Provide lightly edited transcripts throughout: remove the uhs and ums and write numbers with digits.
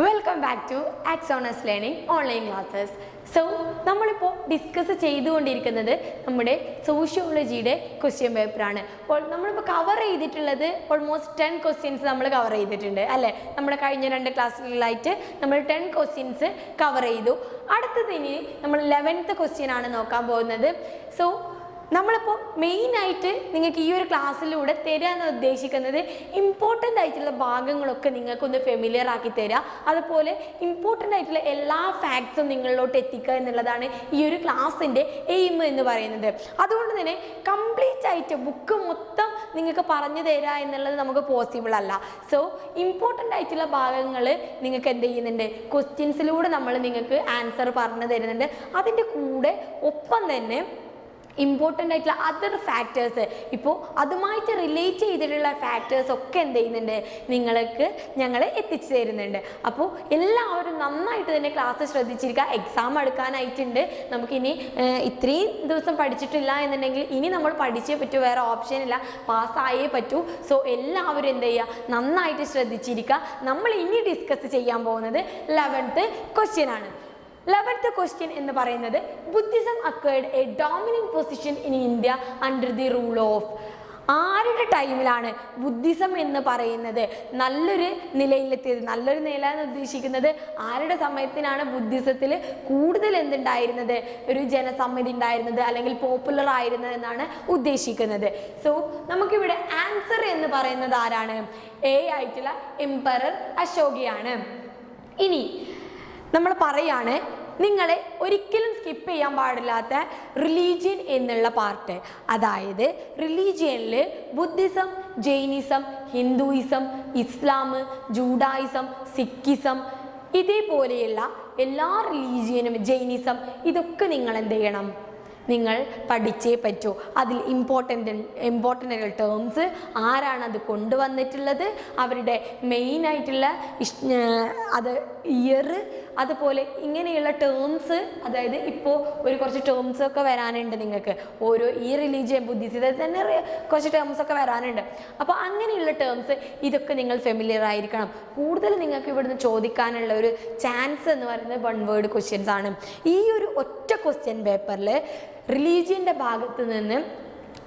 Welcome back to Axonus learning online classes. So നമ്മളിപ്പോൾ discuss ചെയ്തുകൊണ്ടിരിക്കുന്നത് നമ്മുടെ സോഷ്യോളജിയുടെ ക്വസ്റ്റ്യൻ പേപ്പറാണ്. അപ്പോൾ നമ്മളിപ്പോൾ കവർ ചെയ്തിട്ടുള്ളത് ഓൾമോസ്റ്റ് 10 ക്വസ്റ്റ്യൻസ് നമ്മൾ കവർ ചെയ്തിട്ടുണ്ട് അല്ലേ. നമ്മുടെ കഴിഞ്ഞ 2 ക്ലാസ്സുകളിലായിട്ട് നമ്മൾ 10 ക്വസ്റ്റ്യൻസ് കവർ ചെയ്തു. അടുത്തതിന് നമ്മൾ 11th ക്വസ്റ്റ്യൻ ആണ് നോക്കാൻ പോകുന്നത്. സോ നമ്മളിപ്പോൾ മെയിനായിട്ട് നിങ്ങൾക്ക് ഈ ഒരു ക്ലാസ്സിലൂടെ തരാമെന്ന് ഉദ്ദേശിക്കുന്നത് ഇമ്പോർട്ടൻ്റ് ആയിട്ടുള്ള ഭാഗങ്ങളൊക്കെ നിങ്ങൾക്കൊന്ന് ഫെമിലിയർ ആക്കി തരിക, അതുപോലെ ഇമ്പോർട്ടൻ്റ് ആയിട്ടുള്ള എല്ലാ ഫാക്ട്സും നിങ്ങളിലോട്ട് എത്തിക്കുക എന്നുള്ളതാണ് ഈ ഒരു ക്ലാസ്സിൻ്റെ എയിം എന്ന് പറയുന്നത്. അതുകൊണ്ട് തന്നെ കംപ്ലീറ്റ് ആയിട്ട് ബുക്ക് മൊത്തം നിങ്ങൾക്ക് പറഞ്ഞു തരിക എന്നുള്ളത് നമുക്ക് പോസിബിൾ അല്ല. സോ ഇമ്പോർട്ടൻ്റ് ആയിട്ടുള്ള ഭാഗങ്ങൾ നിങ്ങൾക്ക് എന്ത് ചെയ്യുന്നുണ്ട്, ക്വസ്റ്റ്യൻസിലൂടെ നമ്മൾ നിങ്ങൾക്ക് ആൻസർ പറഞ്ഞു തരുന്നുണ്ട്. അതിൻ്റെ കൂടെ ഒപ്പം തന്നെ ഇമ്പോർട്ടൻ്റ് ആയിട്ടുള്ള അതർ ഫാക്ടേഴ്സ്, ഇപ്പോൾ അതുമായിട്ട് റിലേറ്റ് ചെയ്തിട്ടുള്ള ഫാക്ടേഴ്സ് ഒക്കെ എന്ത് ചെയ്യുന്നുണ്ട്, നിങ്ങൾക്ക് ഞങ്ങൾ എത്തിച്ചു തരുന്നുണ്ട്. അപ്പോൾ എല്ലാവരും നന്നായിട്ട് തന്നെ ക്ലാസ് ശ്രദ്ധിച്ചിരിക്കുക. എക്സാം എടുക്കാനായിട്ടുണ്ട്. നമുക്കിനി ഇത്രയും ദിവസം പഠിച്ചിട്ടില്ല എന്നുണ്ടെങ്കിൽ ഇനി നമ്മൾ പഠിച്ചേ പറ്റൂ, വേറെ ഓപ്ഷൻ ഇല്ല, പാസ്സായേ പറ്റൂ. സോ എല്ലാവരും എന്ത് ചെയ്യുക, നന്നായിട്ട് ശ്രദ്ധിച്ചിരിക്കുക. നമ്മൾ ഇനി ഡിസ്കസ് ചെയ്യാൻ പോകുന്നത് 11th ക്വസ്റ്റ്യൻ ആണ്. 11th ക്വസ്റ്റ്യൻ എന്ന് പറയുന്നത് Buddhism acquired A dominant position in India under the rule of. ആരുടെ ടൈമിലാണ് ബുദ്ധിസം എന്ന് പറയുന്നത് നല്ലൊരു നിലയിലെത്തിയത്? നല്ലൊരു നില എന്ന് ഉദ്ദേശിക്കുന്നത് ആരുടെ സമയത്തിനാണ് ബുദ്ധിസത്തിൽ കൂടുതൽ എന്തുണ്ടായിരുന്നത്, ഒരു ജനസമ്മതി ഉണ്ടായിരുന്നത് അല്ലെങ്കിൽ പോപ്പുലർ ആയിരുന്നത് എന്നാണ് ഉദ്ദേശിക്കുന്നത്. സോ നമുക്കിവിടെ ആൻസർ എന്ന് പറയുന്നത് ആരാണ്? എ ആയിട്ടുള്ള എംപറർ അശോകയാണ്. ഇനി നമ്മൾ പറയാണ്, നിങ്ങളെ ഒരിക്കലും സ്കിപ്പ് ചെയ്യാൻ പാടില്ലാത്ത റിലീജിയൻ എന്നുള്ള പാർട്ട്. അതായത് റിലീജിയനിൽ ബുദ്ധിസം, ജൈനിസം, ഹിന്ദുയിസം, ഇസ്ലാം, ജൂഡായിസം, സിക്കിസം ഇതേപോലെയുള്ള എല്ലാ റിലീജിയനും, ജൈനിസം, ഇതൊക്കെ നിങ്ങൾ എന്ത് ചെയ്യണം, നിങ്ങൾ പഠിച്ചേ പറ്റൂ. അതിൽ ഇമ്പോർട്ടൻ്റ് ടേംസ്, ആരാണ് അത് കൊണ്ടുവന്നിട്ടുള്ളത്, അവരുടെ മെയിനായിട്ടുള്ള അത് ഇയർ, അതുപോലെ ഇങ്ങനെയുള്ള ടേംസ്. അതായത് ഇപ്പോൾ കുറച്ച് ടേംസ് ഒക്കെ വരാനുണ്ട് നിങ്ങൾക്ക്, ഓരോ ഈ റിലീജിയൻ ബുദ്ധിസത്തിൽ തന്നെ കുറച്ച് ടേംസ് ഒക്കെ വരാനുണ്ട്. അപ്പോൾ അങ്ങനെയുള്ള ടേംസ് ഇതൊക്കെ നിങ്ങൾ ഫെമിലിയർ ആയിരിക്കണം. കൂടുതൽ നിങ്ങൾക്ക് ഇവിടുന്ന് ചോദിക്കാനുള്ള ഒരു ചാൻസ് എന്ന് പറയുന്നത് 1 വേർഡ് ക്വസ്റ്റ്യൻസ് ആണ്. ഈ ഒരു ഒറ്റ ക്വസ്റ്റ്യൻ പേപ്പറിൽ റിലീജിയൻ്റെ ഭാഗത്ത് നിന്ന്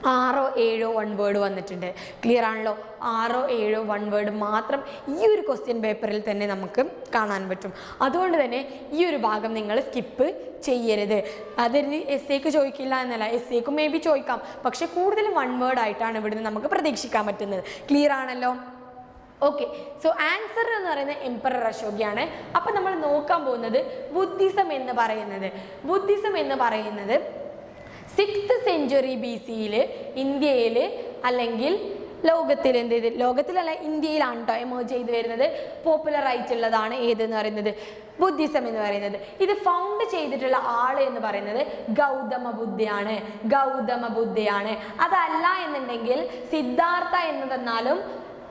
6 or 7 1 വേർഡ് വന്നിട്ടുണ്ട്. ക്ലിയർ ആണല്ലോ? 6 or 7 1 വേർഡ് മാത്രം ഈ ഒരു ക്വസ്റ്റ്യൻ പേപ്പറിൽ തന്നെ നമുക്ക് കാണാൻ പറ്റും. അതുകൊണ്ട് തന്നെ ഈ ഒരു ഭാഗം നിങ്ങൾ സ്കിപ്പ് ചെയ്യരുത്. അതിന് എസ്സേക്ക് ചോദിക്കില്ല എന്നല്ല, എസ്സേക്ക് മേ ബി ചോദിക്കാം, പക്ഷെ കൂടുതലും 1 വേർഡ് ആയിട്ടാണ് ഇവിടുന്ന് നമുക്ക് പ്രതീക്ഷിക്കാൻ പറ്റുന്നത്. ക്ലിയർ ആണല്ലോ? ഓക്കെ. സോ ആൻസർ എന്ന് പറയുന്നത് എംപറർ അശോകയാണ്. അപ്പം നമ്മൾ നോക്കാൻ പോകുന്നത് ബുദ്ധിസം എന്ന് പറയുന്നത് 6th century BC-യിൽ ഇന്ത്യയിൽ അല്ലെങ്കിൽ ലോകത്തിലല്ല ഇന്ത്യയിലാണ് കേട്ടോ എമേർജ് ചെയ്ത് വരുന്നത്. പോപ്പുലർ ആയിട്ടുള്ളതാണ് ഏതെന്ന് പറയുന്നത് ബുദ്ധിസം എന്ന് പറയുന്നത്. ഇത് ഫൗണ്ട് ചെയ്തിട്ടുള്ള ആള് എന്ന് പറയുന്നത് ഗൗതമ ബുദ്ധയാണ്. അതല്ല എന്നുണ്ടെങ്കിൽ സിദ്ധാർത്ഥ എന്ന് തന്നാലും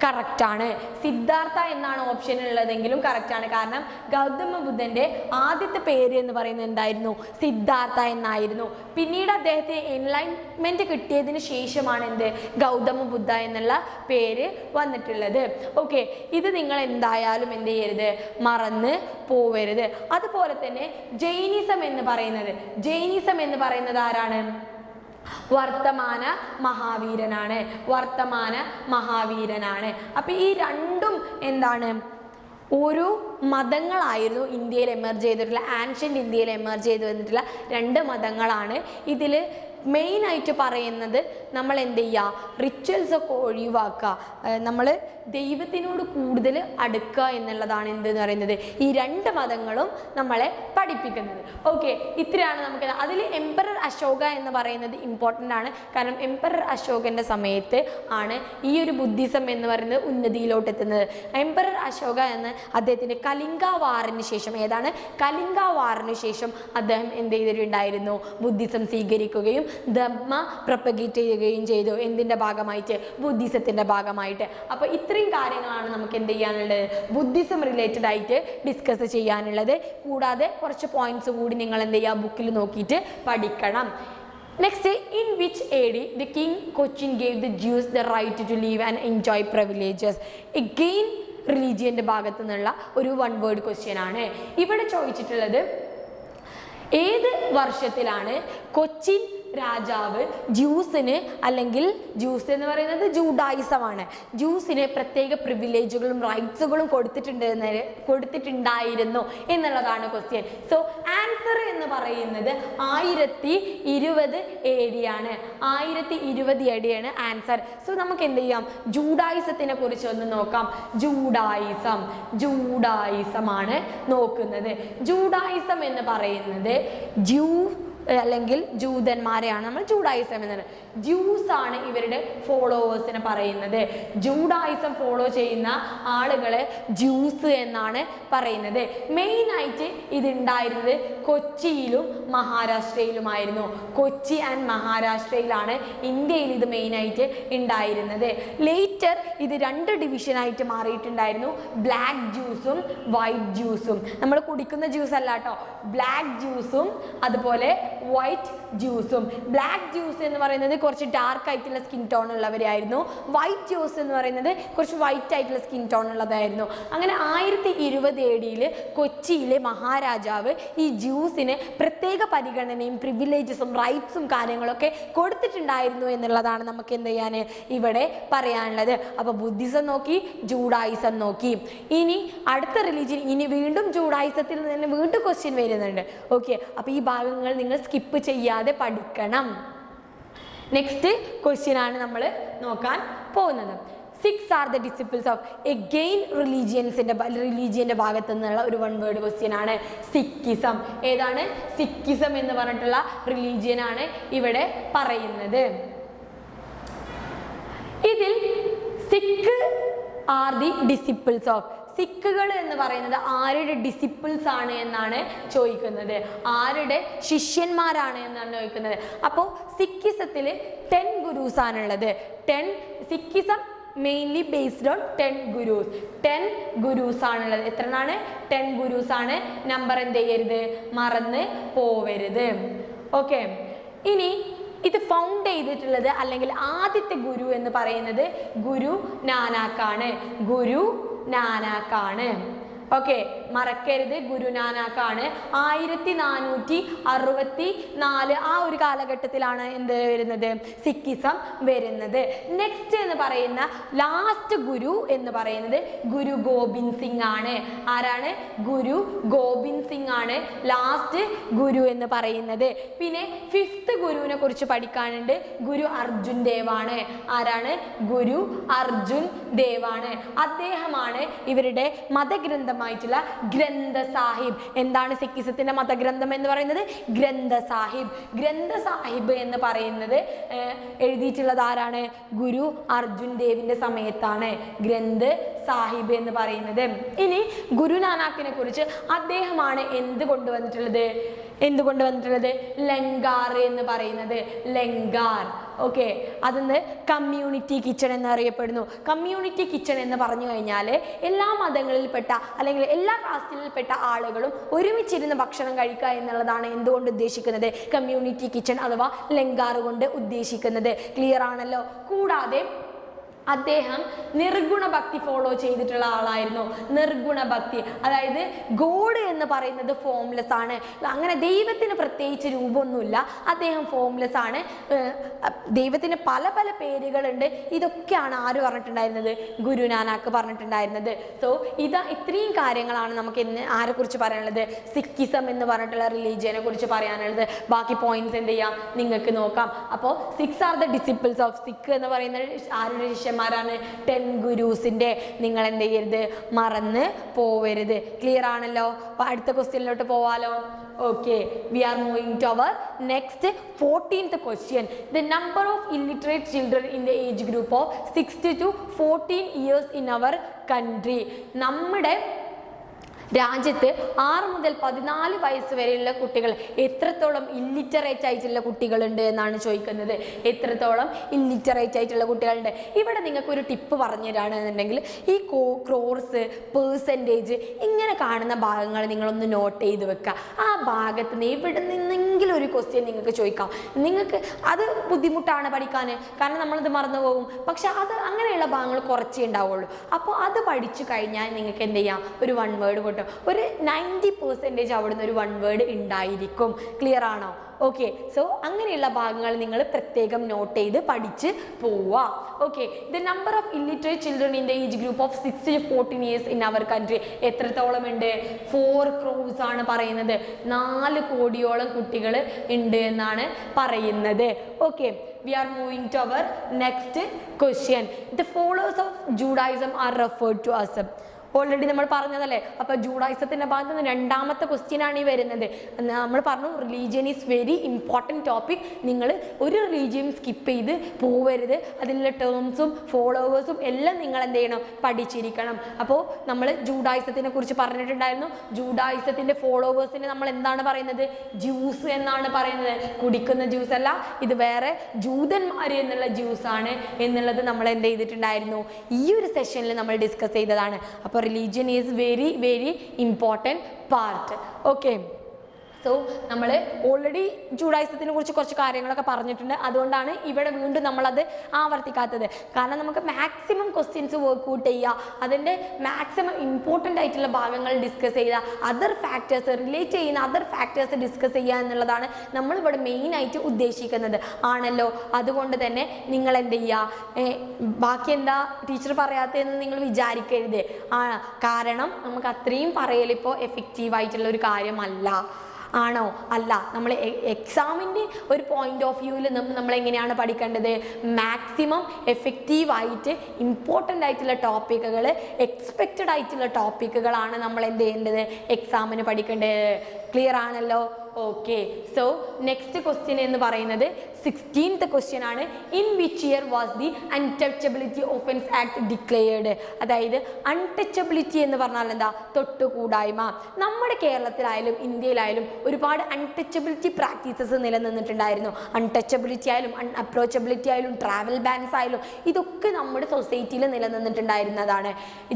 കറക്റ്റാണ്. സിദ്ധാർത്ഥ എന്നാണ് ഓപ്ഷൻ ഉള്ളതെങ്കിലും കറക്റ്റാണ്. കാരണം ഗൗതമ ബുദ്ധൻ്റെ ആദ്യത്തെ പേര് എന്ന് പറയുന്നത് എന്തായിരുന്നു? സിദ്ധാർത്ഥ എന്നായിരുന്നു. പിന്നീട് അദ്ദേഹത്തിന് എൻലൈൻമെൻറ്റ് കിട്ടിയതിന് ശേഷമാണ് ഗൗതമ ബുദ്ധ എന്നുള്ള പേര് വന്നിട്ടുള്ളത്. ഓക്കെ, ഇത് നിങ്ങൾ എന്തായാലും എന്ത് ചെയ്യരുത്, മറന്ന് പോവരുത്. അതുപോലെ തന്നെ ജൈനിസം എന്ന് പറയുന്നത് ആരാണ്? വർത്തമാന മഹാവീരനാണ്. അപ്പൊ ഈ രണ്ടും എന്താണ്, ഓരോ മതങ്ങളായിരുന്നു ഇന്ത്യയിൽ എമർജ് ചെയ്തിട്ടുള്ള, ആൻഷ്യൻ്റ് ഇന്ത്യയിൽ എമർജ് ചെയ്ത് വന്നിട്ടുള്ള 2 മതങ്ങളാണ്. ഇതിൽ മെയിനായിട്ട് പറയുന്നത് നമ്മൾ എന്ത് ചെയ്യുക, റിച്വൽസ് ഒക്കെ ഒഴിവാക്കുക, നമ്മൾ ദൈവത്തിനോട് കൂടുതൽ അടുക്കുക എന്നുള്ളതാണ് എന്തെന്ന് പറയുന്നത് ഈ 2 മതങ്ങളും നമ്മളെ പഠിപ്പിക്കുന്നത്. ഓക്കെ, ഇത്രയാണ് നമുക്ക്. അതിൽ എംപറർ അശോക എന്ന് പറയുന്നത് ഇമ്പോർട്ടൻ്റ് ആണ്. കാരണം എംപറർ അശോകൻ്റെ സമയത്ത് ആണ് ഈ ഒരു ബുദ്ധിസം എന്ന് പറയുന്നത് ഉന്നതിയിലോട്ട് എത്തുന്നത്. എംപറർ അശോക എന്ന് അദ്ദേഹത്തിൻ്റെ കലിംഗ വാറിന് ശേഷം അദ്ദേഹം എന്ത് ചെയ്തിട്ടുണ്ടായിരുന്നു, ബുദ്ധിസം സ്വീകരിക്കുകയും ധർമ്മ പ്രൊപ്പഗേറ്റ് ചെയ്യുകയും ചെയ്തു. എന്തിൻ്റെ ഭാഗമായിട്ട്? ബുദ്ധിസത്തിൻ്റെ ഭാഗമായിട്ട്. അപ്പോൾ ഇത്രയും കാര്യങ്ങളാണ് നമുക്ക് എന്ത് ചെയ്യാനുള്ളത്, ബുദ്ധിസം റിലേറ്റഡ് ആയിട്ട് ഡിസ്കസ് ചെയ്യാനുള്ളത്. കൂടാതെ കുറച്ച് പോയിന്റ്സ് കൂടി നിങ്ങൾ എന്ത് ചെയ്യുക, ബുക്കിൽ നോക്കിയിട്ട് പഠിക്കണം. Next, in which AD the king Cochin gave the Jews the right to live and enjoy privileges? Again റിലീജിയൻ്റെ ഭാഗത്തു നിന്നുള്ള ഒരു വൺ വേർഡ് ക്വസ്റ്റ്യൻ ആണ്. ഇവിടെ ചോദിച്ചിട്ടുള്ളത് ഏത് വർഷത്തിലാണ് കൊച്ചിൻ രാജാവ് ജ്യൂസിന്, അല്ലെങ്കിൽ ജ്യൂസ് എന്ന് പറയുന്നത് ജൂഡായിസമാണ്, ജ്യൂസിന് പ്രത്യേക പ്രിവിലേജുകളും റൈറ്റ്സുകളും കൊടുത്തിട്ടുണ്ടായിരുന്നു എന്നുള്ളതാണ് ക്വസ്റ്റ്യൻ. സോ ആൻസർ എന്ന് പറയുന്നത് 1020 AD ആണ്. 1020 AD ആണ് ആൻസർ. സോ നമുക്ക് എന്ത് ചെയ്യാം, ജൂഡായിസത്തിനെ കുറിച്ച് ഒന്ന് നോക്കാം. ജൂഡായിസമാണ് നോക്കുന്നത്. ജൂഡായിസം എന്ന് പറയുന്നത് അല്ലെങ്കിൽ ജൂതന്മാരെയാണ് നമ്മൾ ജൂഡായിസം എന്നത്. ജ്യൂസ് ആണ് ഇവരുടെ ഫോളോവേഴ്സിനെ പറയുന്നത്. ജൂഡായിസം ഫോളോ ചെയ്യുന്ന ആളുകളെ ജ്യൂസ് എന്നാണ് പറയുന്നത്. മെയിനായിട്ട് ഇതുണ്ടായിരുന്നത് കൊച്ചിയിലും മഹാരാഷ്ട്രയിലുമായിരുന്നു. കൊച്ചി ആൻഡ് മഹാരാഷ്ട്രയിലാണ് ഇന്ത്യയിൽ ഇത് മെയിനായിട്ട് ഉണ്ടായിരുന്നത്. ലേറ്റർ ഇത് 2 ഡിവിഷനായിട്ട് മാറിയിട്ടുണ്ടായിരുന്നു. ബ്ലാക്ക് ജ്യൂസും വൈറ്റ് ജ്യൂസും. നമ്മൾ കുടിക്കുന്ന ജ്യൂസ് അല്ല കേട്ടോ, ബ്ലാക്ക് ജ്യൂസും അതുപോലെ വൈറ്റ് ജ്യൂസും. ബ്ലാക്ക് ജ്യൂസ് എന്ന് പറയുന്നത് കുറച്ച് ഡാർക്ക് ആയിട്ടുള്ള സ്കിൻ ടോൺ ഉള്ളവരായിരുന്നു. വൈറ്റ് ജ്യൂസ് എന്ന് പറയുന്നത് കുറച്ച് വൈറ്റ് ആയിട്ടുള്ള സ്കിൻ ടോൺ ഉള്ളതായിരുന്നു. അങ്ങനെ 1020 AD കൊച്ചിയിലെ മഹാരാജാവ് ഈ ജ്യൂസിന് പ്രത്യേക പരിഗണനയും പ്രിവിലേജസും റൈറ്റ്സും കാര്യങ്ങളൊക്കെ കൊടുത്തിട്ടുണ്ടായിരുന്നു എന്നുള്ളതാണ് നമുക്ക് എന്ത് ചെയ്യാൻ ഇവിടെ പറയാനുള്ളത്. അപ്പോൾ ബുദ്ധിസം നോക്കി, ജൂഡായിസം നോക്കി. ഇനി അടുത്ത റിലീജിയൻ, ഇനി വീണ്ടും ജൂഡായിസത്തിൽ നിന്ന് വീണ്ടും ക്വസ്റ്റ്യൻ വരുന്നുണ്ട്. ഓക്കെ, അപ്പോൾ ഈ ഭാഗങ്ങൾ നിങ്ങൾ സ്കിപ്പ് ചെയ്യാതെ പഠിക്കണം. നെക്സ്റ്റ് ക്വസ്റ്റ്യൻ ആണ് നമ്മൾ നോക്കാൻ പോകുന്നത്. 6 are the disciples of again റിലീജിയൻ്റെ ഭാഗത്തു നിന്നുള്ള ഒരു വൺ വേർഡ് ക്വസ്റ്റ്യൻ ആണ് സിക്കിസം. ഏതാണ്? സിക്കിസം എന്ന് പറഞ്ഞിട്ടുള്ള റിലീജിയൻ ആണ് ഇവിടെ പറയുന്നത്. ഇതിൽ Sikh are the disciples of. സിഖുകൾ എന്ന് പറയുന്നത് ആരുടെ ഡിസിപ്പിൾസ് ആണ് എന്നാണ് ചോദിക്കുന്നത്, ആരുടെ ശിഷ്യന്മാരാണ് എന്നാണ് ചോദിക്കുന്നത്. അപ്പോൾ സിക്കിസത്തിൽ 10 ഗുരൂസ് ആണുള്ളത്. സിക്കിസം മെയിൻലി ബേസ്ഡ് ഓൺ 10 ഗുരൂസ്. 10 ഗുരൂസ് ആണുള്ളത്. എത്രയാണ്? 10 ഗുരൂസ് ആണ്. നമ്പർ എന്ത് ചെയ്യരുത്, മറന്ന് പോവരുത്. ഓക്കെ, ഇനി ഇത് ഫൗണ്ട് ചെയ്തിട്ടുള്ളത് അല്ലെങ്കിൽ ആദ്യത്തെ ഗുരു എന്ന് പറയുന്നത് ഗുരു നാനാക്കാണ്. ഓക്കെ, മറക്കരുത്, ഗുരു നാനാക്കാണ്. 1464 ആ ഒരു കാലഘട്ടത്തിലാണ് എന്ത് വരുന്നത്, സിക്കിസം വരുന്നത്. നെക്സ്റ്റ് എന്ന് പറയുന്ന ലാസ്റ്റ് ഗുരു എന്ന് പറയുന്നത് ഗുരു ഗോബിന്ദ് സിംഗ് ആണ്. ആരാണ്? ഗുരു ഗോബിന്ദ് സിംഗ് ആണ് ലാസ്റ്റ് ഗുരു എന്ന് പറയുന്നത്. പിന്നെ 5th ഗുരുവിനെ കുറിച്ച് പഠിക്കാനുണ്ട്. ഗുരു അർജുൻ ദേവ് ആണ്. ആരാണ്? ഗുരു അർജുൻ ദേവ് ആണ്. അദ്ദേഹമാണ് ഇവരുടെ മതഗ്രന്ഥമായിട്ടുള്ള ഗ്രന്ഥ സാഹിബ്. എന്താണ് സിക്കിസത്തിന്റെ മതഗ്രന്ഥം എന്ന് പറയുന്നത്? ഗ്രന്ഥ സാഹിബ് എന്ന് പറയുന്നത് എഴുതിയിട്ടുള്ളത് ആരാണ്? ഗുരു അർജുൻ ദേവിന്റെ സമയത്താണ് ഗ്രന്ഥ സാഹിബ് എന്ന് പറയുന്നത്. ഇനി ഗുരു നാനാക്കിനെ കുറിച്ച് അദ്ദേഹമാണ് എന്ത് കൊണ്ടുവന്നിട്ടുള്ളത്? ലങ്കാർ എന്ന് പറയുന്നത്. ലങ്കാർ. ഓക്കെ, അതൊന്ന് കമ്മ്യൂണിറ്റി കിച്ചൺ എന്നറിയപ്പെടുന്നു. കമ്മ്യൂണിറ്റി കിച്ചൺ എന്ന് പറഞ്ഞു കഴിഞ്ഞാൽ എല്ലാ മതങ്ങളിൽപ്പെട്ട അല്ലെങ്കിൽ എല്ലാ കാസ്റ്റിൽപ്പെട്ട ആളുകളും ഒരുമിച്ചിരുന്ന് ഭക്ഷണം കഴിക്കുക എന്നുള്ളതാണ് എന്തുകൊണ്ട് ഉദ്ദേശിക്കുന്നത്? കമ്മ്യൂണിറ്റി കിച്ചൺ അഥവാ ലങ്കാർ കൊണ്ട് ഉദ്ദേശിക്കുന്നത്. ക്ലിയർ ആണല്ലോ? കൂടാതെ അദ്ദേഹം നിർഗുണ ഭക്തി ഫോളോ ചെയ്തിട്ടുള്ള ആളായിരുന്നു. നിർഗുണ ഭക്തി, അതായത് ഗോഡ് എന്ന് പറയുന്നത് ഫോംലെസ് ആണ്. അങ്ങനെ ദൈവത്തിന് പ്രത്യേകിച്ച് രൂപമൊന്നുമില്ല, അദ്ദേഹം ഫോംലെസ് ആണ്. ദൈവത്തിന് പല പല പേരുകളുണ്ട്. ഇതൊക്കെയാണ് ആര് പറഞ്ഞിട്ടുണ്ടായിരുന്നത്? ഗുരു നാനാക്ക് പറഞ്ഞിട്ടുണ്ടായിരുന്നത്. സോ ഇത്രയും കാര്യങ്ങളാണ് നമുക്ക് ആരെക്കുറിച്ച് പറയാനുള്ളത്? സിക്കിസം എന്ന് പറഞ്ഞിട്ടുള്ള റിലീജിയനെ കുറിച്ച് പറയാനുള്ളത്. ബാക്കി പോയിന്റ്സ് എന്ത് ചെയ്യാം, നിങ്ങൾക്ക് നോക്കാം. അപ്പോൾ 6 are the disciples of. Sikh എന്ന് പറയുന്നത് ആരുടെ ശിഷ്യന്മാരാണ്? 10 ഗുരൂസിന്റെ. നിങ്ങൾ എന്ത് ചെയ്യരുത്, മറന്ന് പോവരുത്. ക്ലിയർ ആണല്ലോ? അടുത്ത ക്വസ്റ്റ്യനിലോട്ട് പോവാലോ? Okay, we are moving to our next 14th question. The number of illiterate children in the age group of 6 to 14 years in our country. നമ്മുടെ രാജ്യത്ത് 6 മുതൽ 14 വയസ്സ് വരെയുള്ള കുട്ടികൾ എത്രത്തോളം ഇല്ലിറ്ററേറ്റ് ആയിട്ടുള്ള കുട്ടികളുണ്ട് എന്നാണ് ചോദിക്കുന്നത്. എത്രത്തോളം ഇല്ലിറ്ററേറ്റ് ആയിട്ടുള്ള കുട്ടികളുണ്ട്? ഇവിടെ നിങ്ങൾക്ക് ഒരു ടിപ്പ് പറഞ്ഞു തരാണെന്നുണ്ടെങ്കിൽ ഈ ക്രോർസ്, പേഴ്സൻറ്റേജ് ഇങ്ങനെ കാണുന്ന ഭാഗങ്ങൾ നിങ്ങളൊന്ന് നോട്ട് ചെയ്ത് വെക്കുക. ആ ഭാഗത്ത് നിന്ന് ഇവിടെ നിന്നെങ്കിലും എന്തെങ്കിലും ഒരു ക്വസ്റ്റ്യൻ നിങ്ങൾക്ക് ചോദിക്കാം. നിങ്ങൾക്ക് അത് ബുദ്ധിമുട്ടാണ് പഠിക്കാൻ, കാരണം നമ്മളിത് മറന്നു പോകും. പക്ഷെ അത് അങ്ങനെയുള്ള ഭാഗങ്ങൾ കുറച്ചേ ഉണ്ടാവുള്ളൂ. അപ്പോൾ അത് പഠിച്ചു കഴിഞ്ഞാൽ നിങ്ങൾക്ക് എന്ത് ചെയ്യാം, ഒരു 1 വേർഡ് കിട്ടും. ഒരു 90% അവിടുന്ന് ഒരു 1 വേർഡ് ഉണ്ടായിരിക്കും. ക്ലിയർ ആണോ? ഓക്കെ. സോ അങ്ങനെയുള്ള ഭാഗങ്ങൾ നിങ്ങൾ പ്രത്യേകം നോട്ട് ചെയ്ത് പഠിച്ച് പോവുക. Okay. The number of illiterate children in the age group of 6 to 14 years in our country എത്രത്തോളം ഉണ്ട്? 4 crores ആണ് പറയുന്നത്. 4 കോടിയോളം കുട്ടികൾ ഉണ്ട് എന്നാണ് പറയുന്നത്. Okay. We are moving to our next question. The followers of Judaism are referred to as. Already നമ്മൾ പറഞ്ഞതല്ലേ. അപ്പോൾ ജൂഡായിസത്തിൻ്റെ ഭാഗത്ത് നിന്ന് രണ്ടാമത്തെ ക്വസ്റ്റ്യൻ ആണ് ഈ വരുന്നത്. നമ്മൾ പറഞ്ഞു religion is very important topic. നിങ്ങൾ ഒരു റിലീജിയൻ സ്കിപ്പ് ചെയ്ത് പോവരുത്. അതിലുള്ള ടേംസും ഫോളോവേഴ്സും എല്ലാം നിങ്ങൾ എന്ത് ചെയ്യണം, പഠിച്ചിരിക്കണം. അപ്പോൾ നമ്മൾ ജൂഡായിസത്തിനെ കുറിച്ച് പറഞ്ഞിട്ടുണ്ടായിരുന്നു. ജൂഡായിസത്തിൻ്റെ ഫോളോവേഴ്സിനെ നമ്മൾ എന്താണ് പറയുന്നത്? ജ്യൂസ് എന്നാണ് പറയുന്നത്. കുടിക്കുന്ന ജ്യൂസ് അല്ല, ഇത് വേറെ ജൂതന്മാർ എന്നുള്ള ജ്യൂസാണ് എന്നുള്ളത് നമ്മൾ എന്ത് ചെയ്തിട്ടുണ്ടായിരുന്നു, ഈ ഒരു സെഷനിൽ നമ്മൾ ഡിസ്കസ് ചെയ്തതാണ്. അപ്പോൾ religion is very very important part. Okay. So നമ്മൾ ഓൾറെഡി ജൂഡായിസത്തിനെ കുറിച്ച് കുറച്ച് കാര്യങ്ങളൊക്കെ പറഞ്ഞിട്ടുണ്ട്. അതുകൊണ്ടാണ് ഇവിടെ വീണ്ടും നമ്മളത് ആവർത്തിക്കാത്തത്. കാരണം നമുക്ക് മാക്സിമം ക്വസ്റ്റ്യൻസ് വർക്ക് ഔട്ട് ചെയ്യുക, അതിൻ്റെ മാക്സിമം ഇമ്പോർട്ടൻ്റ് ആയിട്ടുള്ള ഭാഗങ്ങൾ ഡിസ്കസ് ചെയ്യുക, അതർ ഫാക്ടേഴ്സ് റിലേറ്റ് ചെയ്യുന്ന അതർ ഫാക്ടേഴ്സ് ഡിസ്കസ് ചെയ്യുക എന്നുള്ളതാണ് നമ്മളിവിടെ മെയിനായിട്ട് ഉദ്ദേശിക്കുന്നത് ആണല്ലോ. അതുകൊണ്ട് തന്നെ നിങ്ങൾ എന്ത് ചെയ്യുക, ബാക്കി എന്താ ടീച്ചർ പറയാത്തതെന്ന് നിങ്ങൾ വിചാരിക്കരുത്. കാരണം നമുക്ക് അത്രയും പറയലിപ്പോൾ എഫക്റ്റീവായിട്ടുള്ള ഒരു കാര്യമല്ല. ആണോ? അല്ല. നമ്മൾ എക്സാമിൻ്റെ ഒരു പോയിന്റ് ഓഫ് വ്യൂവിൽ നമ്മൾ എങ്ങനെയാണ് പഠിക്കേണ്ടത്? മാക്സിമം എഫക്റ്റീവായിട്ട് ഇമ്പോർട്ടൻ്റ് ആയിട്ടുള്ള ടോപ്പിക്കുകൾ, എക്സ്പെക്റ്റഡ് ആയിട്ടുള്ള ടോപ്പിക്കുകളാണ് നമ്മൾ എന്ത് ചെയ്യേണ്ടത്, എക്സാമിന് പഠിക്കേണ്ടത്. ക്ലിയർ ആണല്ലോ? ഓക്കെ. സോ നെക്സ്റ്റ് ക്വസ്റ്റ്യൻ എന്ന് പറയുന്നത് 16th ക്വസ്റ്റ്യൻ ആണ്. In which year was the untouchability offence act declared? അതായത് അൺടച്ചബിലിറ്റി എന്ന് പറഞ്ഞാൽ എന്താ? തൊട്ടുകൂടായ്മ. നമ്മുടെ കേരളത്തിലായാലും ഇന്ത്യയിലായാലും ഒരുപാട് അൺടച്ചബിലിറ്റി പ്രാക്ടീസസ് നിലനിന്നിട്ടുണ്ടായിരുന്നു. അൺടച്ചബിലിറ്റി ആയാലും അൺഅപ്രോച്ചബിലിറ്റി ആയാലും ട്രാവൽ ബാൻസ് ആയാലും ഇതൊക്കെ നമ്മുടെ സൊസൈറ്റിയിൽ നിലനിന്നിട്ടുണ്ടായിരുന്നതാണ്.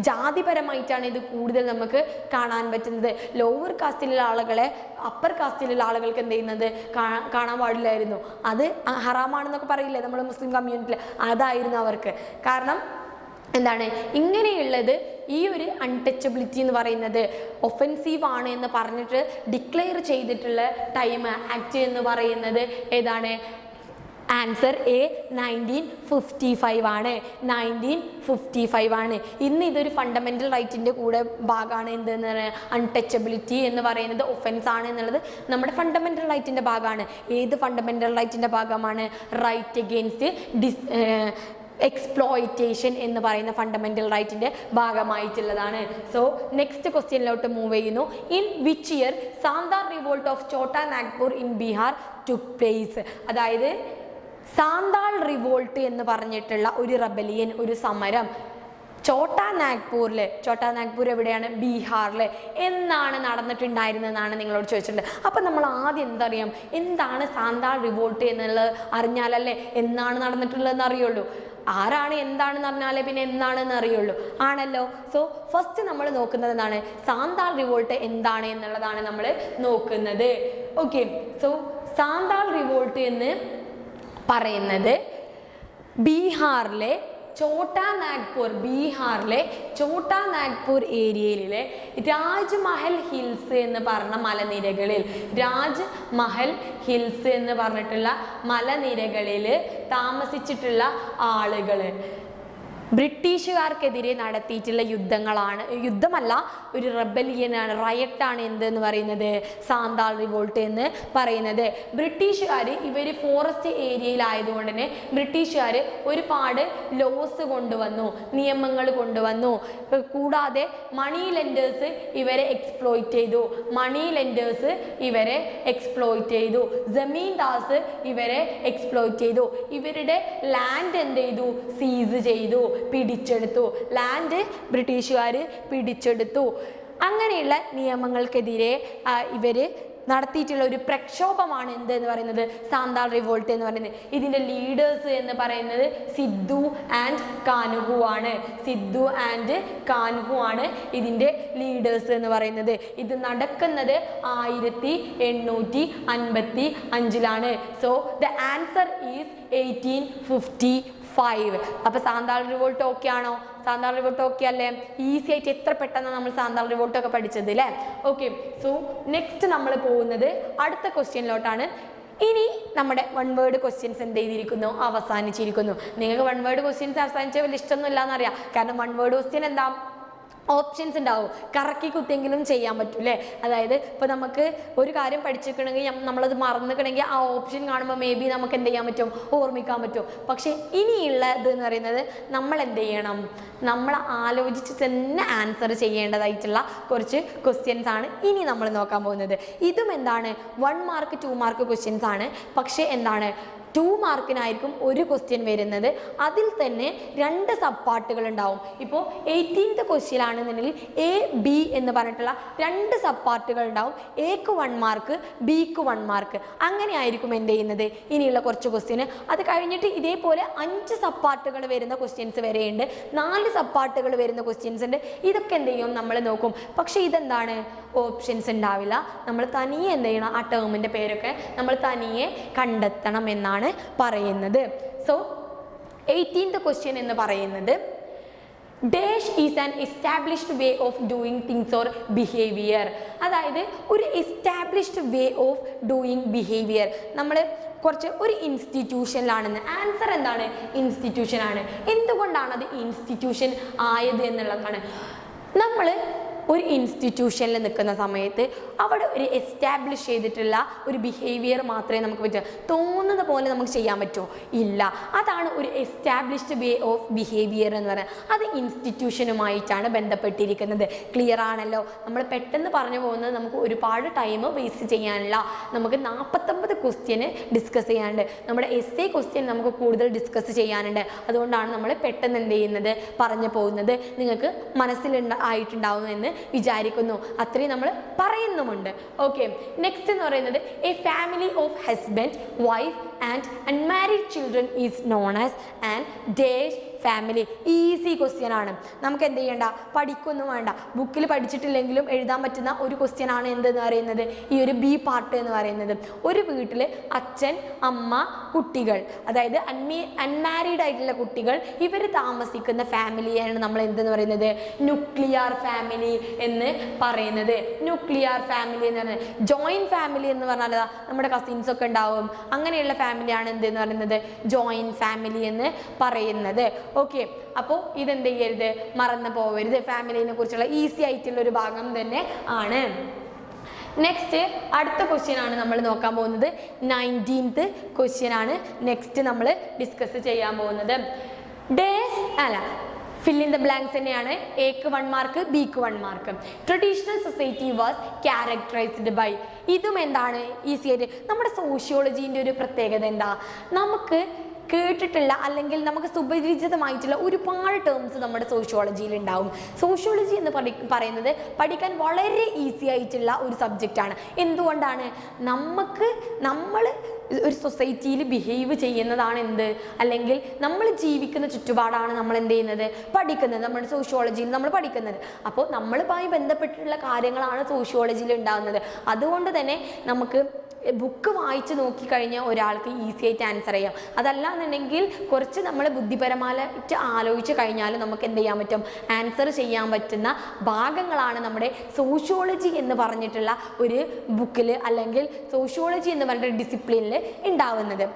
ജാതിപരമായിട്ടാണ് ഇത് കൂടുതൽ നമുക്ക് കാണാൻ പറ്റുന്നത്. ലോവർ കാസ്റ്റിലുള്ള ആളുകളെ അപ്പർ കാസ്റ്റിലുള്ള ആളുകൾക്ക് എന്ത് ചെയ്യുന്നത് കാണാൻ പാടില്ലായിരുന്നു. അത് ഹറാമാണെന്നൊക്കെ പറയില്ലേ നമ്മൾ മുസ്ലിം കമ്മ്യൂണിറ്റിയിൽ, അതായിരുന്നു അവർക്ക്. കാരണം എന്താണ് ഇങ്ങനെയുള്ളത്, ഈ ഒരു അൺടച്ചബിലിറ്റി എന്ന് പറയുന്നത് ഒഫൻസീവ് ആണ് എന്ന് പറഞ്ഞിട്ട് ഡിക്ലെയർ ചെയ്തിട്ടുള്ള ടൈം ആക്ട് എന്ന് പറയുന്നത് ഏതാണ്? ആൻസർ എ 1955 ആണ്. 1955 ആണ്. ഇന്ന് ഇതൊരു ഫണ്ടമെൻ്റൽ റൈറ്റിൻ്റെ കൂടെ ഭാഗമാണ്. എന്തെന്ന് അൺടച്ചബിലിറ്റി എന്ന് പറയുന്നത് ഒഫൻസ് ആണ് എന്നുള്ളത് നമ്മുടെ ഫണ്ടമെൻ്റൽ റൈറ്റിൻ്റെ ഭാഗമാണ്. ഏത് ഫണ്ടമെൻ്റൽ റൈറ്റിൻ്റെ ഭാഗമാണ്? റൈറ്റ് എഗെയിൻസ്റ്റ് എക്സ്പ്ലോയിറ്റേഷൻ എന്ന് പറയുന്ന ഫണ്ടമെൻ്റൽ റൈറ്റിൻ്റെ ഭാഗമായിട്ടുള്ളതാണ്. സോ നെക്സ്റ്റ് ക്വസ്റ്റ്യനിലോട്ട് മൂവ് ചെയ്യുന്നു. In which year Santhal revolt of Chota Nagpur in Bihar took place? അതായത് സാന്താൾ റിവോൾട്ട് എന്ന് പറഞ്ഞിട്ടുള്ള ഒരു റെബലിയൻ, ഒരു സമരം ഛോട്ടാ നാഗ്പൂർ എവിടെയാണ്? ബീഹാറിൽ എന്നാണ് നടന്നിട്ടുണ്ടായിരുന്നതെന്നാണ് നിങ്ങളോട് ചോദിച്ചിട്ടുണ്ട്. അപ്പം നമ്മൾ ആദ്യം എന്തറിയാം, എന്താണ് സാന്താൾ റിവോൾട്ട് എന്നുള്ളത് അറിഞ്ഞാലല്ലേ എന്നാണ് നടന്നിട്ടുള്ളതെന്ന് അറിയുള്ളൂ. ആരാണ് എന്താണെന്ന് അറിഞ്ഞാലേ പിന്നെ എന്താണെന്ന് അറിയുള്ളൂ ആണല്ലോ. സോ ഫസ്റ്റ് നമ്മൾ നോക്കുന്നത് എന്താണ്? സാന്താൾ റിവോൾട്ട് എന്താണ് എന്നുള്ളതാണ് നമ്മൾ നോക്കുന്നത്. ഓക്കെ. സോ സാന്താൾ റിവോൾട്ട് എന്ന് പറയുന്നത് ബീഹാറിലെ ഛോട്ടാ നാഗ്പൂർ ഏരിയയിലെ രാജ്മഹൽ ഹിൽസ് എന്ന് പറഞ്ഞ മലനിരകളിൽ, താമസിച്ചിട്ടുള്ള ആളുകൾ ബ്രിട്ടീഷുകാർക്കെതിരെ നടത്തിയിട്ടുള്ള യുദ്ധമല്ല, ഒരു റെബലിയനാണ്, റയറ്റാണ് എന്തെന്ന് പറയുന്നത് സാന്താൾ റിവോൾട്ട് എന്ന് പറയുന്നത്. ബ്രിട്ടീഷുകാർ ഇവർ ഫോറസ്റ്റ് ഏരിയയിലായതുകൊണ്ട് തന്നെ ബ്രിട്ടീഷുകാർ ഒരുപാട് ലോസ് കൊണ്ടുവന്നു, നിയമങ്ങൾ കൊണ്ടുവന്നു. കൂടാതെ മണി ലെൻഡേഴ്സ് ഇവരെ എക്സ്പ്ലോയിറ്റ് ചെയ്തു, ജമീൻദാസ് ഇവരെ എക്സ്പ്ലോയിറ്റ് ചെയ്തു. ഇവരുടെ ലാൻഡ് എന്ത് ചെയ്തു? സീസ് ചെയ്തു, പിടിച്ചെടുത്തു. ലാൻഡ് ബ്രിട്ടീഷുകാർ പിടിച്ചെടുത്തു. അങ്ങനെയുള്ള നിയമങ്ങൾക്കെതിരെ ഇവർ നടത്തിയിട്ടുള്ള ഒരു പ്രക്ഷോഭമാണ് എന്ത് എന്ന് പറയുന്നത് സാന്താൾ റിവോൾട്ട് എന്ന് പറയുന്നത്. ഇതിൻ്റെ ലീഡേഴ്സ് എന്ന് പറയുന്നത് സിദ്ധു ആൻഡ് കാൻഹു ആണ്. സിദ്ധു ആൻഡ് കാൻഹു ആണ് ഇതിൻ്റെ ലീഡേഴ്സ് എന്ന് പറയുന്നത്. ഇത് നടക്കുന്നത് 1855. So the answer is 1855. അപ്പോൾ സാന്താൾ റിവോൾട്ട് ഓക്കെ ആണോ? സാന്താൾ റിവോൾട്ട് ഓക്കെ അല്ലേ? ഈസി ആയിട്ട് എത്ര പെട്ടെന്ന് നമ്മൾ സാന്താൾ റിവോൾട്ട് ഒക്കെ പഠിച്ചത് അല്ലേ? ഓക്കെ. സോ നെക്സ്റ്റ് നമ്മൾ പോകുന്നത് അടുത്ത ക്വസ്റ്റ്യനിലോട്ടാണ്. ഇനി നമ്മുടെ വൺ വേർഡ് ക്വസ്റ്റ്യൻസ് എന്ത് ചെയ്തിരിക്കുന്നു? അവസാനിച്ചിരിക്കുന്നു. നിങ്ങൾക്ക് വൺ വേർഡ് ക്വസ്റ്റ്യൻസ് അവസാനിച്ച വലിയ ഇഷ്ടമൊന്നും ഇല്ലാന്ന് അറിയാം. കാരണം വൺ വേർഡ് ക്വസ്റ്റ്യൻ എന്താ, ഓപ്ഷൻസ് ഉണ്ടാവും, കറക്കി കുത്തിയെങ്കിലും ചെയ്യാൻ പറ്റും അല്ലേ? അതായത് ഇപ്പോൾ നമുക്ക് ഒരു കാര്യം പഠിച്ചിരിക്കണമെങ്കിൽ നമ്മളത് മറന്നിക്കണമെങ്കിൽ ആ ഓപ്ഷൻ കാണുമ്പോൾ മേ ബി നമുക്ക് എന്ത് ചെയ്യാൻ പറ്റും, ഓർമ്മിക്കാൻ പറ്റും. പക്ഷേ ഇനിയുള്ളത് എന്ന് പറയുന്നത് നമ്മൾ എന്ത് ചെയ്യണം, നമ്മൾ ആലോചിച്ച് തന്നെ ആൻസർ ചെയ്യേണ്ടതായിട്ടുള്ള കുറച്ച് ക്വസ്റ്റ്യൻസ് ആണ് ഇനി നമ്മൾ നോക്കാൻ പോകുന്നത്. ഇതും എന്താണ് 1 മാർക്ക് 2 മാർക്ക് ക്വസ്റ്റ്യൻസ് ആണ്. പക്ഷേ എന്താണ് 2 മാർക്കിനായിരിക്കും ഒരു ക്വസ്റ്റ്യൻ വരുന്നത്. അതിൽ തന്നെ 2 സബ് പാർട്ടുകൾ ഉണ്ടാവും. ഇപ്പോൾ 18th ക്വസ്റ്റ്യൻ ആണെന്നുണ്ടെങ്കിൽ എ ബി എന്ന് പറഞ്ഞിട്ടുള്ള 2 സബ് പാർട്ടുകൾ ഉണ്ടാവും. എക്ക് 1 മാർക്ക്, ബിക്ക് 1 മാർക്ക്. അങ്ങനെ ആയിരിക്കും എന്ത് ചെയ്യുന്നത് ഇനിയുള്ള കുറച്ച് ക്വസ്റ്റ്യന്. അത് കഴിഞ്ഞിട്ട് ഇതേപോലെ 5 സബ് പാർട്ടുകൾ വരുന്ന ക്വസ്റ്റ്യൻസ് വരെയുണ്ട്, 4 സബ് പാർട്ടുകൾ വരുന്ന ക്വസ്റ്റ്യൻസ് ഉണ്ട്. ഇതൊക്കെ എന്ത് ചെയ്യും നമ്മൾ നോക്കും. പക്ഷേ ഇതെന്താണ്, ഓപ്ഷൻസ് ഉണ്ടാവില്ല. നമ്മൾ തനിയെ എന്ത് ചെയ്യണം, ആ ടേമിൻ്റെ പേരൊക്കെ നമ്മൾ തനിയെ കണ്ടെത്തണം എന്നാണ് പറയുന്നത്. സോ 18th ക്വസ്റ്റ്യൻ എന്ന് പറയുന്നത് dash is an established way of doing things or behaviour. അതായത് ഒരു established way of doing behaviour. നമ്മൾ കുറച്ച് ഒരു ഇൻസ്റ്റിറ്റ്യൂഷനിലാണെന്ന്. ആൻസർ എന്താണ്, ഇൻസ്റ്റിറ്റ്യൂഷൻ ആണ്. എന്തുകൊണ്ടാണ് അത് ഇൻസ്റ്റിറ്റ്യൂഷൻ ആയത് എന്നുള്ളതാണ്. നമ്മൾ ഒരു ഇൻസ്റ്റിറ്റ്യൂഷനിൽ നിൽക്കുന്ന സമയത്ത് അവിടെ ഒരു എസ്റ്റാബ്ലിഷ് ചെയ്തിട്ടുള്ള ഒരു ബിഹേവിയർ മാത്രമേ നമുക്ക് പറ്റൂ. തോന്നുന്നത് പോലെ നമുക്ക് ചെയ്യാൻ പറ്റുമോ? ഇല്ല. അതാണ് ഒരു എസ്റ്റാബ്ലിഷ്ഡ് വേ ഓഫ് ബിഹേവിയർ എന്ന് പറയുന്നത്. അത് ഇൻസ്റ്റിറ്റ്യൂഷനുമായിട്ടാണ് ബന്ധപ്പെട്ടിരിക്കുന്നത്. ക്ലിയർ ആണല്ലോ? നമ്മൾ പെട്ടെന്ന് പറഞ്ഞു പോകുന്നത് നമുക്ക് ഒരുപാട് ടൈം വേസ്റ്റ് ചെയ്യാനില്ല. നമുക്ക് 49 ക്വസ്റ്റ്യന് ഡിസ്കസ് ചെയ്യാനുണ്ട്. നമ്മുടെ എസ്സേ ക്വസ്റ്റ്യൻ നമുക്ക് കൂടുതൽ ഡിസ്കസ് ചെയ്യാനുണ്ട്. അതുകൊണ്ടാണ് നമ്മൾ പെട്ടെന്ന് എന്ത് ചെയ്യുന്നത് പറഞ്ഞു പോകുന്നത്. നിങ്ങൾക്ക് ആയിട്ടുണ്ടാവും എന്ന് വിചാരിക്കുന്നു. അത്രയും നമ്മൾ പറയുന്നുമുണ്ട്. ഓക്കെ. നെക്സ്റ്റ് എന്ന് പറയുന്നത് A family of husband, wife and unmarried children is known as and dash family. Easy question ആണ്. നമുക്ക് എന്ത് ചെയ്യണ്ട, പഠിക്കൊന്നും വേണ്ട. ബുക്കിൽ പഠിച്ചിട്ടില്ലെങ്കിലും എഴുതാൻ പറ്റുന്ന ഒരു ക്വസ്റ്റ്യൻ ആണ് എന്തെന്ന് പറയുന്നത് ഈ ഒരു ബി പാർട്ട് എന്ന് പറയുന്നത്. ഒരു വീട്ടിൽ അച്ഛൻ, അമ്മ, കുട്ടികൾ, അതായത് അൺമാരീഡ് ആയിട്ടുള്ള കുട്ടികൾ, ഇവർ താമസിക്കുന്ന ഫാമിലിയാണ് നമ്മൾ എന്തെന്ന് പറയുന്നത് ന്യൂക്ലിയർ ഫാമിലി എന്ന് പറയുന്നത്. ന്യൂക്ലിയർ ഫാമിലി എന്ന് പറയുന്നത്. ജോയിൻറ്റ് ഫാമിലി എന്ന് പറഞ്ഞാൽ നമ്മുടെ കസിൻസ് ഒക്കെ ഉണ്ടാവും. അങ്ങനെയുള്ള ഫാമിലിയാണ് എന്തെന്ന് പറയുന്നത് ജോയിൻറ്റ് ഫാമിലി എന്ന് പറയുന്നത്. ഓക്കെ. അപ്പോൾ ഇതെന്ത് ചെയ്യരുത്, മറന്നു പോകരുത്. ഫാമിലിനെ കുറിച്ചുള്ള ഈസി ആയിട്ടുള്ള ഒരു ഭാഗം തന്നെ ആണ്. നെക്സ്റ്റ് അടുത്ത ക്വസ്റ്റ്യൻ ആണ് നമ്മൾ നോക്കാൻ പോകുന്നത്. 19th ക്വസ്റ്റ്യൻ ആണ് നെക്സ്റ്റ് നമ്മൾ ഡിസ്കസ് ചെയ്യാൻ പോകുന്നത്. ഡേസ് അല്ല ഫിൽ ഇൻ ദ ബ്ലാങ്ക്സ് തന്നെയാണ്. എക്ക് 1 മാർക്ക്, ബിക്ക് 1 mark. Traditional society was characterized by. ഇതും എന്താണ് ഈസി ആയിട്ട്. നമ്മുടെ സോഷ്യോളജീൻ്റെ ഒരു പ്രത്യേകത എന്താ, നമുക്ക് കേട്ടിട്ടുള്ള അല്ലെങ്കിൽ നമുക്ക് സുപരിചിതമായിട്ടുള്ള ഒരുപാട് ടേംസ് നമ്മുടെ സോഷ്യോളജിയിൽ ഉണ്ടാവും. സോഷ്യോളജി എന്ന് പറയുന്നത് പഠിക്കാൻ വളരെ ഈസി ആയിട്ടുള്ള ഒരു സബ്ജക്റ്റാണ്. എന്തുകൊണ്ടാണ്, നമ്മൾ ഒരു സൊസൈറ്റിയിൽ ബിഹേവ് ചെയ്യുന്നതാണ് എന്ത്, അല്ലെങ്കിൽ നമ്മൾ ജീവിക്കുന്ന ചുറ്റുപാടാണ് നമ്മൾ എന്ത് ചെയ്യുന്നത് പഠിക്കുന്നത്, നമ്മുടെ സോഷ്യോളജിയിൽ നമ്മൾ പഠിക്കുന്നത്. അപ്പോൾ നമ്മളുമായി ബന്ധപ്പെട്ടിട്ടുള്ള കാര്യങ്ങളാണ് സോഷ്യോളജിയിൽ ഉണ്ടാകുന്നത്. അതുകൊണ്ട് തന്നെ നമുക്ക് ബുക്ക് വായിച്ച് നോക്കിക്കഴിഞ്ഞാൽ ഒരാൾക്ക് ഈസി ആയിട്ട് ആൻസർ ചെയ്യാം. അതല്ല എന്നുണ്ടെങ്കിൽ കുറച്ച് നമ്മൾ ബുദ്ധിപരമായിട്ട് ആലോചിച്ച് കഴിഞ്ഞാലും നമുക്ക് എന്ത് ചെയ്യാൻ പറ്റും, ആൻസർ ചെയ്യാൻ പറ്റുന്ന ഭാഗങ്ങളാണ് നമ്മുടെ സോഷ്യോളജി എന്ന് പറഞ്ഞിട്ടുള്ള ഒരു ബുക്കിൽ അല്ലെങ്കിൽ സോഷ്യോളജി എന്ന് പറഞ്ഞിട്ട് ഡിസിപ്ലിനിൽ ഉണ്ടാവുന്നത്.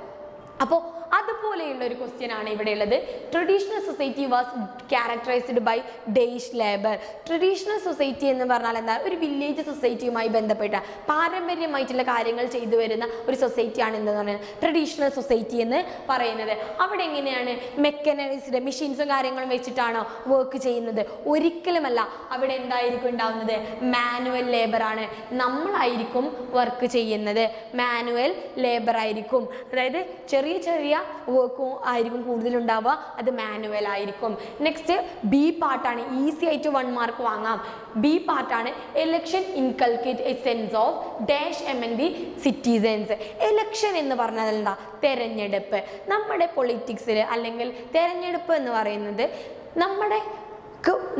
അപ്പോൾ അതുപോലെയുള്ള ഒരു ക്വസ്റ്റ്യൻ ആണ് ഇവിടെ ഉള്ളത്. Traditional society was characterized by dash labour. Traditional society എന്ന് പറഞ്ഞാൽ എന്താ, ഒരു വില്ലേജ് സൊസൈറ്റിയുമായി ബന്ധപ്പെട്ട പാരമ്പര്യമായിട്ടുള്ള കാര്യങ്ങൾ ചെയ്തു വരുന്ന ഒരു സൊസൈറ്റിയാണ് എന്തെന്ന് പറയുന്നത് ട്രഡീഷണൽ സൊസൈറ്റി എന്ന് പറയുന്നത്. അവിടെ എങ്ങനെയാണ് മെക്കനൈസ്ഡ് മെഷീൻസും കാര്യങ്ങളും വെച്ചിട്ടാണോ വർക്ക് ചെയ്യുന്നത്? ഒരിക്കലുമല്ല. അവിടെ എന്തായിരിക്കും ഉണ്ടാവുന്നത്, മാനുവൽ ലേബർ ആണ്. നമ്മളായിരിക്കും വർക്ക് ചെയ്യുന്നത്, മാനുവൽ ലേബർ ആയിരിക്കും. അതായത് ചെറിയ ചെറിയ വർക്കും ആയിരിക്കും കൂടുതലുണ്ടാവുക, അത് മാനുവൽ ആയിരിക്കും. നെക്സ്റ്റ് ബി പാർട്ടാണ്, ഈസി ആയിട്ട് 1 മാർക്ക് വാങ്ങാം. ബി പാർട്ടാണ് election inculcate A sense of dash among the citizens. Election എന്ന് പറഞ്ഞാൽ എന്താ? തെരഞ്ഞെടുപ്പ്. നമ്മുടെ പൊളിറ്റിക്സിൽ അല്ലെങ്കിൽ തെരഞ്ഞെടുപ്പ് എന്ന് പറയുന്നത്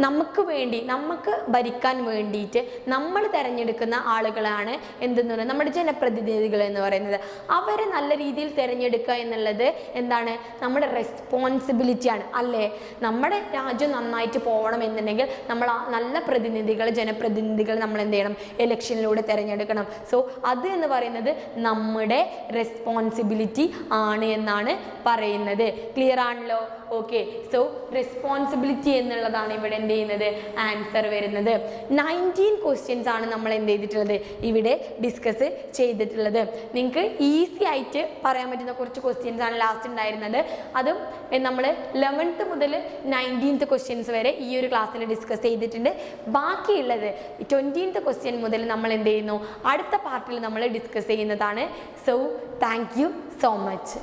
നമുക്ക് വേണ്ടി, നമുക്ക് ഭരിക്കാൻ വേണ്ടിയിട്ട് നമ്മൾ തിരഞ്ഞെടുക്കുന്ന ആളുകളാണ് എന്തെന്ന് പറയുന്നത് നമ്മുടെ ജനപ്രതിനിധികൾ എന്ന് പറയുന്നത്. അവരെ നല്ല രീതിയിൽ തിരഞ്ഞെടുക്കുക എന്നുള്ളത് എന്താണ്? നമ്മുടെ റെസ്പോൺസിബിലിറ്റിയാണ് അല്ലേ? നമ്മുടെ രാജ്യം നന്നായിട്ട് പോകണം എന്നുണ്ടെങ്കിൽ നമ്മൾ ആ നല്ല പ്രതിനിധികൾ, ജനപ്രതിനിധികൾ നമ്മൾ എന്ത് ചെയ്യണം? ഇലക്ഷനിലൂടെ തിരഞ്ഞെടുക്കണം. സോ അത് എന്ന് പറയുന്നത് നമ്മുടെ റെസ്പോൺസിബിലിറ്റി ആണ് എന്നാണ് പറയുന്നത്. ക്ലിയർ ആണല്ലോ? ഓക്കെ. സോ റെസ്പോൺസിബിലിറ്റി എന്നുള്ളതാണ് ഇവിടെ എന്ത് ചെയ്യുന്നത്? ആൻസർ വരുന്നത്. 19 ക്വസ്റ്റ്യൻസ് ആണ് നമ്മൾ എന്ത് ചെയ്തിട്ടുള്ളത്? ഇവിടെ ഡിസ്കസ് ചെയ്തിട്ടുള്ളത്. നിങ്ങൾക്ക് ഈസി ആയിട്ട് പറയാൻ പറ്റുന്ന കുറച്ച് ക്വസ്റ്റ്യൻസ് ആണ് ലാസ്റ്റ് ഉണ്ടായിരുന്നത്. അതും നമ്മൾ 11th മുതൽ 19th ക്വസ്റ്റ്യൻസ് വരെ ഈ ഒരു ക്ലാസ്സിൽ ഡിസ്കസ് ചെയ്തിട്ടുണ്ട്. ബാക്കിയുള്ളത് 20th ക്വസ്റ്റ്യൻ മുതൽ നമ്മൾ എന്ത് ചെയ്യുന്നു? അടുത്ത പാർട്ടിൽ നമ്മൾ ഡിസ്കസ് ചെയ്യുന്നതാണ്. So thank you so much.